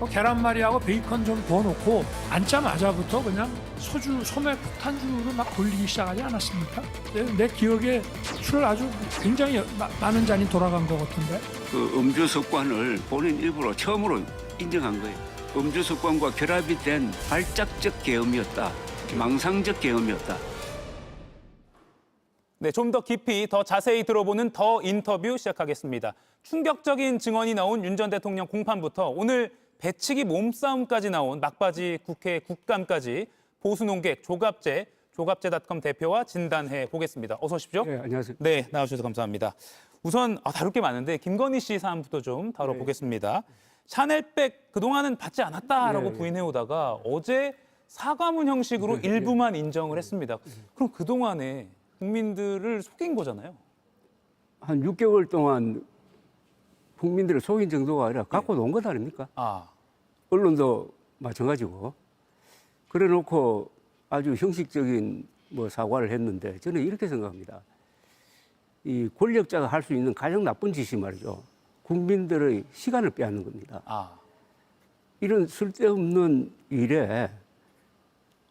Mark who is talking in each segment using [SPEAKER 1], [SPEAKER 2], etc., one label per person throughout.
[SPEAKER 1] 계란말이하고 베이컨 좀 구워놓고 앉자마자부터 그냥 소매 폭탄주로 막 돌리기 시작하지 않았습니까? 내 기억에 술을 아주 굉장히 많은 잔이 돌아간 것 같은데.
[SPEAKER 2] 그 음주 습관을 본인 일부러 처음으로 인정한 거예요. 음주 습관과 결합이 된 발작적 계엄이었다. 망상적 계엄이었다.
[SPEAKER 3] 네, 좀 더 깊이, 더 자세히 들어보는 더 인터뷰 시작하겠습니다. 충격적인 증언이 나온 윤 전 대통령 공판부터 오늘 배치기 몸싸움까지 나온 막바지 국회 국감까지 보수 논객 조갑제닷컴 대표와 진단해 보겠습니다. 어서 오십시오.
[SPEAKER 2] 네, 안녕하세요.
[SPEAKER 3] 네, 나와주셔서 감사합니다. 우선 다룰 게 많은데 김건희 씨 사안부터 좀 다뤄보겠습니다. 샤넬백 그동안은 받지 않았다라고 부인해오다가 어제 사과문 형식으로 일부만 인정을 했습니다. 그럼 그동안에 국민들을 속인 거잖아요.
[SPEAKER 4] 한 6개월 동안 국민들을 속인 정도가 아니라 갖고 논 것 아닙니까?
[SPEAKER 3] 아,
[SPEAKER 4] 언론도 마찬가지고. 그래 놓고 아주 형식적인 사과를 했는데 저는 이렇게 생각합니다. 이 권력자가 할 수 있는 가장 나쁜 짓이 말이죠. 국민들의 시간을 빼앗는 겁니다.
[SPEAKER 3] 아,
[SPEAKER 4] 이런 쓸데없는 일에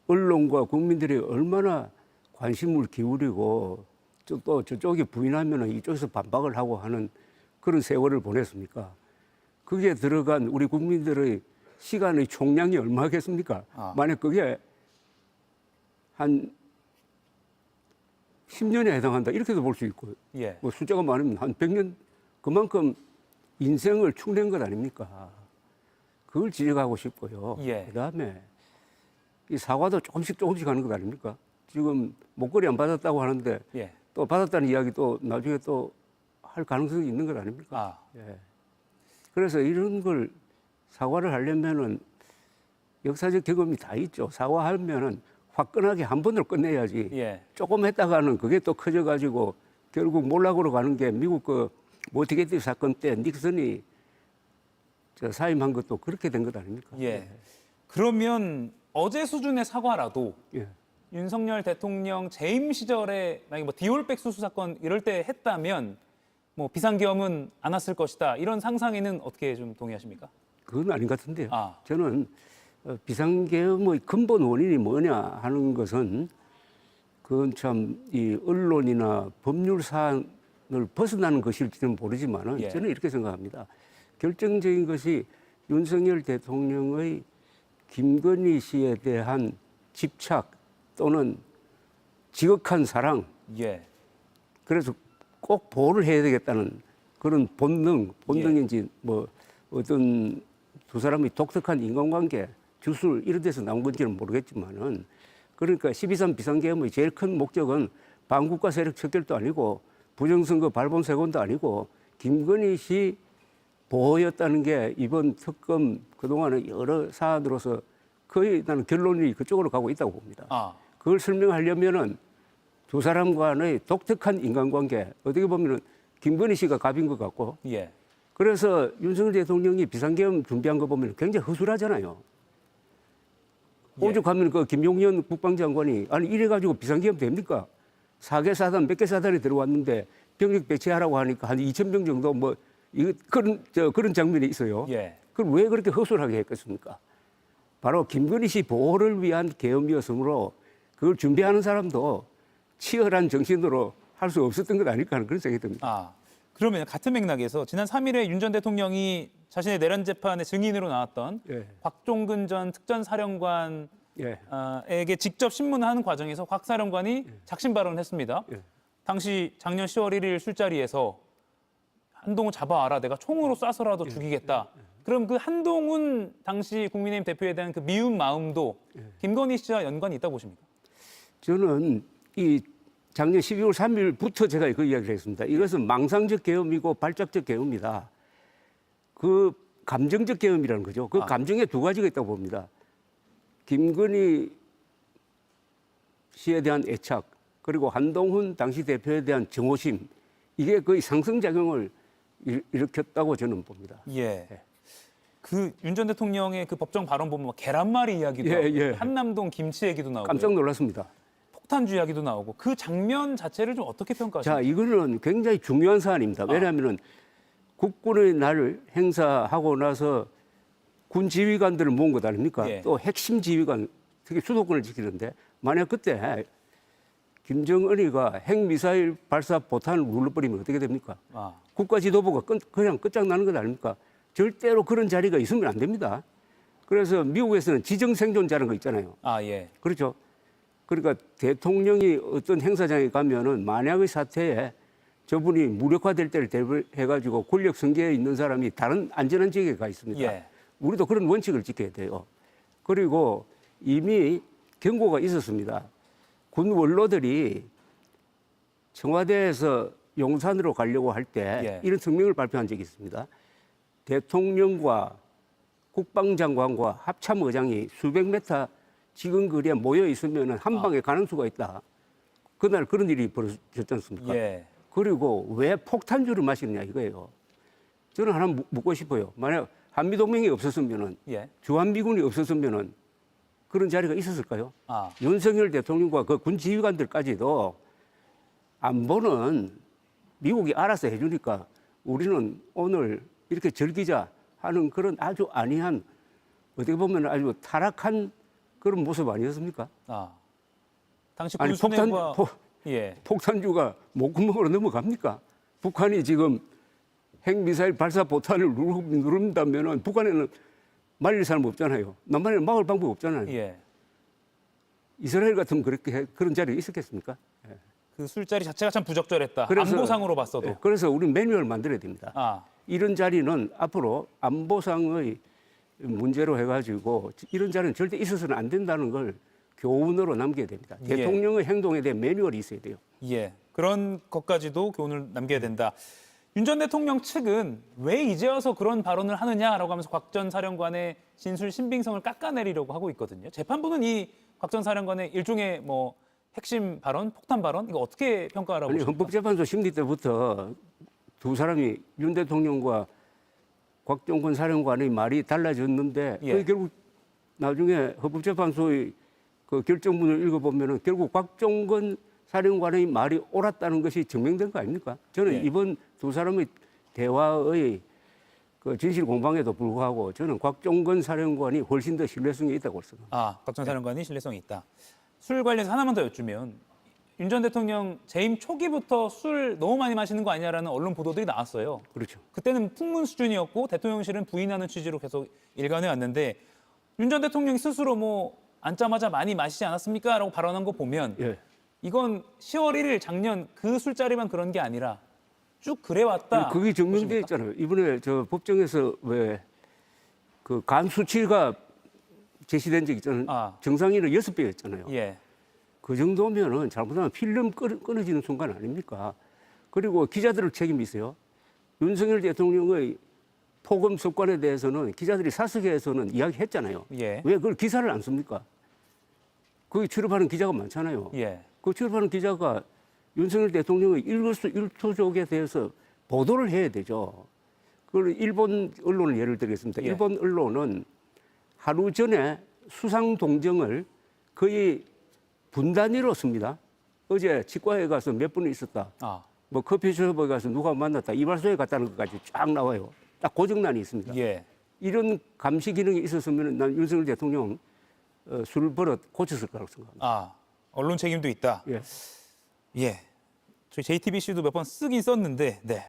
[SPEAKER 4] 언론과 국민들이 얼마나 관심을 기울이고 또 저쪽이 부인하면 이쪽에서 반박을 하고 하는 그런 세월을 보냈습니까? 거기에 들어간 우리 국민들의 시간의 총량이 얼마겠습니까? 만약 그게 한 10년에 해당한다 이렇게도 볼 수 있고
[SPEAKER 3] 예.
[SPEAKER 4] 숫자가 많으면 한 100년 그만큼 인생을 축낸 것 아닙니까? 그걸 지적하고 싶고요.
[SPEAKER 3] 예.
[SPEAKER 4] 그다음에 이 사과도 조금씩 하는 것 아닙니까? 지금 목걸이 안 받았다고 하는데
[SPEAKER 3] 예.
[SPEAKER 4] 또 받았다는 이야기 또 나중에 또 할 가능성이 있는 것 아닙니까?
[SPEAKER 3] 아,
[SPEAKER 4] 예. 그래서 이런 걸 사과를 하려면은 역사적 경험이 다 있죠. 사과하면은 화끈하게 한 번으로 끝내야지.
[SPEAKER 3] 예.
[SPEAKER 4] 조금 했다가는 그게 또 커져가지고 결국 몰락으로 가는 게 미국 그 모티게티 사건 때 닉슨이 사임한 것도 그렇게 된 것 아닙니까?
[SPEAKER 3] 예. 그러면 어제 수준의 사과라도
[SPEAKER 4] 예.
[SPEAKER 3] 윤석열 대통령 재임 시절에 만약에 디올백 수수 사건 이럴 때 했다면 비상계엄은 안 왔을 것이다. 이런 상상에는 어떻게 좀 동의하십니까?
[SPEAKER 4] 그건 아닌 것 같은데요.
[SPEAKER 3] 아.
[SPEAKER 4] 저는 비상계엄의 근본 원인이 뭐냐 하는 것은 그건 참 이 언론이나 법률 사안을 벗어나는 것일지는 모르지만은
[SPEAKER 3] 예.
[SPEAKER 4] 저는 이렇게 생각합니다. 결정적인 것이 윤석열 대통령의 김건희 씨에 대한 집착 또는 지극한 사랑,
[SPEAKER 3] 예.
[SPEAKER 4] 그래서 꼭 보호를 해야 되겠다는 그런 본능인지 어떤 두 사람의 독특한 인간관계, 주술 이런 데서 나온 건지는 모르겠지만은 그러니까 12.3 비상계엄의 제일 큰 목적은 반국가 세력 척결도 아니고 부정선거 발본색원도 아니고 김건희 씨 보호였다는 게 이번 특검 그동안의 여러 사안으로서 거의 나는 결론이 그쪽으로 가고 있다고 봅니다.
[SPEAKER 3] 아.
[SPEAKER 4] 그걸 설명하려면은 두 사람 간의 독특한 인간관계, 어떻게 보면은 김건희 씨가 갑인 것 같고,
[SPEAKER 3] 예.
[SPEAKER 4] 그래서 윤석열 대통령이 비상계엄 준비한 거 보면 굉장히 허술하잖아요. 오죽 하면 그 김용현 국방장관이 아니 이래가지고 비상계엄 됩니까? 4개 사단, 몇 개 사단이 들어왔는데 병력 배치하라고 하니까 한 2,000명 정도 그런 장면이 있어요.
[SPEAKER 3] 예.
[SPEAKER 4] 그럼 왜 그렇게 허술하게 했겠습니까? 바로 김건희 씨 보호를 위한 계엄이었으므로 그걸 준비하는 사람도 치열한 정신으로 할 수 없었던 것 아닐까 하는 그런 생각이 듭니다.
[SPEAKER 3] 아, 그러면 같은 맥락에서 지난 3일에 윤 전 대통령이 자신의 내란 재판의 증인으로 나왔던
[SPEAKER 4] 예.
[SPEAKER 3] 곽종근 전 특전사령관에게
[SPEAKER 4] 예.
[SPEAKER 3] 직접 신문하는 과정에서 곽 사령관이 작심 발언을 했습니다.
[SPEAKER 4] 예.
[SPEAKER 3] 당시 작년 10월 1일 술자리에서 한동훈 잡아와라, 내가 총으로 쏴서라도 죽이겠다. 그럼 그 한동훈 당시 국민의힘 대표에 대한 그 미운 마음도 김건희 씨와 연관이 있다고 보십니까?
[SPEAKER 4] 저는 이 작년 12월 3일부터 제가 그 이야기를 했습니다. 이것은 망상적 계엄이고 발작적 계엄이다. 그 감정적 계엄이라는 거죠. 그 감정에 두 가지가 있다고 봅니다. 김건희 씨에 대한 애착, 그리고 한동훈 당시 대표에 대한 정오심, 이게 거의 상승작용을 일으켰다고 저는 봅니다.
[SPEAKER 3] 예. 그 윤 전 대통령의 그 법정 발언 보면 막 계란말이 이야기도
[SPEAKER 4] 예,
[SPEAKER 3] 나오고
[SPEAKER 4] 예.
[SPEAKER 3] 한남동 김치 얘기도 나오고
[SPEAKER 4] 깜짝 놀랐습니다.
[SPEAKER 3] 폭탄주 이야기도 나오고 그 장면 자체를 좀 어떻게 평가하십니까?
[SPEAKER 4] 자, 이거는 굉장히 중요한 사안입니다. 왜냐하면 국군의 날 행사하고 나서 군 지휘관들을 모은 것 아닙니까?
[SPEAKER 3] 예.
[SPEAKER 4] 또 핵심 지휘관, 특히 수도권을 지키는데 만약 그때 김정은이가 핵미사일 발사 포탄을 눌러버리면 어떻게 됩니까?
[SPEAKER 3] 아,
[SPEAKER 4] 국가 지도부가 그냥 끝장나는 것 아닙니까? 절대로 그런 자리가 있으면 안 됩니다. 그래서 미국에서는 지정생존자라는 거 있잖아요.
[SPEAKER 3] 아 예.
[SPEAKER 4] 그렇죠. 그러니까 대통령이 어떤 행사장에 가면은 만약의 사태에 저분이 무력화될 때를 대비해가지고 권력 성계에 있는 사람이 다른 안전한 지역에 가 있습니다.
[SPEAKER 3] 예.
[SPEAKER 4] 우리도 그런 원칙을 지켜야 돼요. 그리고 이미 경고가 있었습니다. 군 원로들이 청와대에서 용산으로 가려고 할 때
[SPEAKER 3] 예.
[SPEAKER 4] 이런 성명을 발표한 적이 있습니다. 대통령과 국방장관과 합참의장이 수백 메타 지근 거리에 모여 있으면 한 방에 가는 수가 있다. 그날 그런 일이 벌어졌지 않습니까?
[SPEAKER 3] 예.
[SPEAKER 4] 그리고 왜 폭탄주를 마시느냐 이거예요. 저는 하나 묻고 싶어요. 만약 한미동맹이 없었으면은
[SPEAKER 3] 예.
[SPEAKER 4] 주한미군이 없었으면은 그런 자리가 있었을까요?
[SPEAKER 3] 아,
[SPEAKER 4] 윤석열 대통령과 그 군 지휘관들까지도 안보는 미국이 알아서 해주니까 우리는 오늘 이렇게 즐기자 하는 그런 아주 안이한 어떻게 보면 아주 타락한 그런 모습 아니었습니까?
[SPEAKER 3] 아. 당시
[SPEAKER 4] 아니
[SPEAKER 3] 군 수뇌부와 예.
[SPEAKER 4] 폭탄주가 목구멍으로 넘어갑니까? 북한이 지금 핵미사일 발사 포탄을 누른다면은 북한에는 말릴 사람 없잖아요. 남한에는 막을 방법 없잖아요.
[SPEAKER 3] 예.
[SPEAKER 4] 이스라엘 같으면 그런 자리에 있었겠습니까? 예.
[SPEAKER 3] 그 술자리 자체가 참 부적절했다.
[SPEAKER 4] 그래서-
[SPEAKER 3] 안보상으로 봤어도.
[SPEAKER 4] 예, 그래서 우리 매뉴얼 만들어야 됩니다.
[SPEAKER 3] 아,
[SPEAKER 4] 이런 자리는 앞으로 안보상의 문제로 해가지고 이런 자리는 절대 있어서는 안 된다는 걸 교훈으로 남겨야 됩니다.
[SPEAKER 3] 예.
[SPEAKER 4] 대통령의 행동에 대한 매뉴얼이 있어야 돼요.
[SPEAKER 3] 예. 그런 것까지도 교훈을 남겨야 된다. 윤 전 대통령 측은 왜 이제 와서 그런 발언을 하느냐라고 하면서 곽 전 사령관의 진술 신빙성을 깎아내리려고 하고 있거든요. 재판부는 이 곽 전 사령관의 일종의 뭐 핵심 발언, 폭탄 발언 이거 어떻게 평가하라고
[SPEAKER 4] 아니,
[SPEAKER 3] 보십니까?
[SPEAKER 4] 헌법재판소 심리 때부터 두 사람이 윤 대통령과 곽종건 사령관의 말이 달라졌는데
[SPEAKER 3] 예.
[SPEAKER 4] 그게 결국 나중에 헌법재판소의 그 결정문을 읽어보면은 결국 곽종건 사령관의 말이 옳았다는 것이 증명된 거 아닙니까? 저는
[SPEAKER 3] 예.
[SPEAKER 4] 이번 두 사람의 대화의 그 진실 공방에도 불구하고 저는 곽종건 사령관이 훨씬 더 신뢰성이 있다고 생각합니다.
[SPEAKER 3] 아, 곽 전 사령관이 신뢰성이 있다. 술 관련해서 하나만 더 여쭈면 윤 전 대통령 재임 초기부터 술 너무 많이 마시는 거 아니냐라는 언론 보도들이 나왔어요.
[SPEAKER 4] 그렇죠.
[SPEAKER 3] 그때는 풍문 수준이었고 대통령실은 부인하는 취지로 계속 일관해 왔는데 윤 전 대통령이 스스로 뭐 앉자마자 많이 마시지 않았습니까? 라고 발언한 거 보면
[SPEAKER 4] 예.
[SPEAKER 3] 이건 10월 1일 작년 그 술자리만 그런 게 아니라 쭉 그래왔다.
[SPEAKER 4] 그게 증명돼
[SPEAKER 3] 보십니까?
[SPEAKER 4] 있잖아요. 이번에 저 법정에서 왜 그 간 수치가 제시된 적 있잖아요.
[SPEAKER 3] 아.
[SPEAKER 4] 정상인은 6배였잖아요.
[SPEAKER 3] 예.
[SPEAKER 4] 그 정도면은 잘못하면 필름 끊어지는 순간 아닙니까? 그리고 기자들 책임이 있어요. 윤석열 대통령의 폭언 습관에 대해서는 기자들이 사석에서는 이야기했잖아요.
[SPEAKER 3] 예.
[SPEAKER 4] 왜 그걸 기사를 안 씁니까? 거기 출입하는 기자가 많잖아요.
[SPEAKER 3] 예.
[SPEAKER 4] 그 출입하는 기자가 윤석열 대통령의 일거수일투족에 대해서 보도를 해야 되죠. 그걸 일본 언론을 예를 들겠습니다.
[SPEAKER 3] 예.
[SPEAKER 4] 일본 언론은 하루 전에 수상 동정을 거의 분단위로 씁니다. 어제 치과에 가서 몇 분 있었다.
[SPEAKER 3] 아.
[SPEAKER 4] 뭐 커피숍에 가서 누가 만났다. 이발소에 갔다는 것까지 쫙 나와요. 딱 고정란이 있습니다.
[SPEAKER 3] 예.
[SPEAKER 4] 이런 감시 기능이 있었으면 난 윤석열 대통령 술 버릇 고쳤을 거라고 생각합니다.
[SPEAKER 3] 아. 언론 책임도 있다.
[SPEAKER 4] 예.
[SPEAKER 3] 예. 저희 JTBC도 몇 번 쓰긴 썼는데 네.